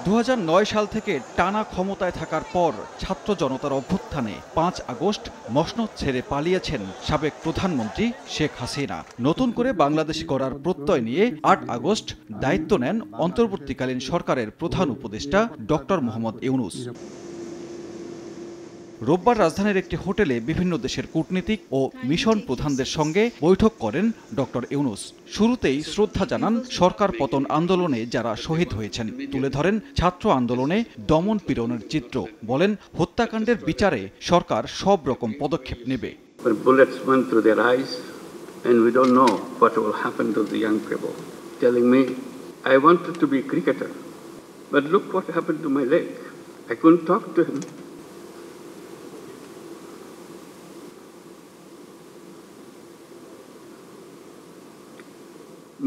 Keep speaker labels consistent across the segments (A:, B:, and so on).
A: 2009 সাল থেকে টানা ক্ষমতায় থাকার পর ছাত্র জনতার অভ্যুত্থানে 5 আগস্ট মসনদ ছেড়ে পালিয়েছেন সাবেক প্রধানমন্ত্রী শেখ হাসিনা। নতুন করে বাংলাদেশ গড়ার প্রত্যয় নিয়ে 8 আগস্ট দায়িত্ব নেন অন্তর্বর্তীকালীন সরকারের প্রধান উপদেষ্টা ডক্টর মোহাম্মদ ইউনূস। রোববার রাজধানীর একটি হোটেলে বিভিন্ন দেশের কূটনীতিক ও মিশন প্রধানদের সঙ্গে বৈঠক করেন ডক্টর ইউনূস। শুরুতেই শ্রদ্ধা জানান সরকার পতন আন্দোলনে যারা শহীদ হয়েছেন, তুলে ধরেন ছাত্র আন্দোলনে দমন পীড়নের চিত্র। বলেন, হত্যাকাণ্ডের বিচারে সরকার সব রকম পদক্ষেপ নেবে।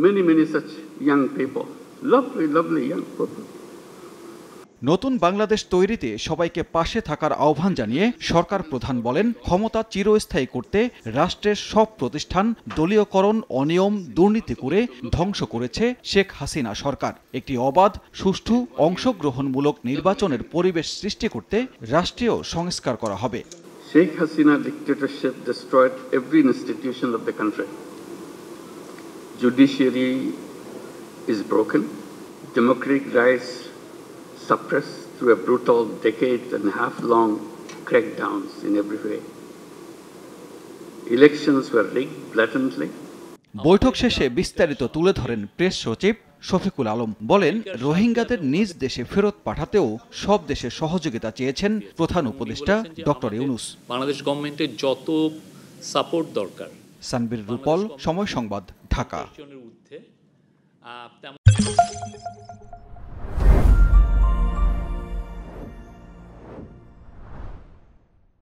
B: Many such young people, lovely young people.
A: নতুন বাংলাদেশ তৈরিতে সবাইকে পাশে থাকার আহ্বান জানিয়ে সরকার প্রধান বলেন, ক্ষমতা চিরস্থায়ী করতে রাষ্ট্রের সব প্রতিষ্ঠান দলীয়করণ, অনিয়ম, দুর্নীতি করে ধ্বংস করেছে শেখ হাসিনা সরকার। একটি অবাধ, সুষ্ঠু, অংশগ্রহণমূলক নির্বাচনের পরিবেশ সৃষ্টি করতে রাষ্ট্রীয় সংস্কার করা হবে।
B: Sheikh Hasina dictatorship destroyed every institution of the country. Judiciary is broken, democratic rights suppressed through a brutal decade-and-a-half-long crackdowns in every way. Elections were rigged blatantly.
A: বৈঠক শেষে বিস্তারিত তুলে ধরেন প্রেস সচিব শফিকুল আলম। বলেন, রোহিঙ্গাদের নিজ দেশে ফেরত পাঠাতেও সব দেশের সহযোগিতা চেয়েছেন প্রধান উপদেষ্টা ডক্টর ইউনূস।
C: বাংলাদেশ গভর্নমেন্টের যত সাপোর্ট দরকার।
A: সানবীর রূপল, সময় সংবাদ, ঢাকা।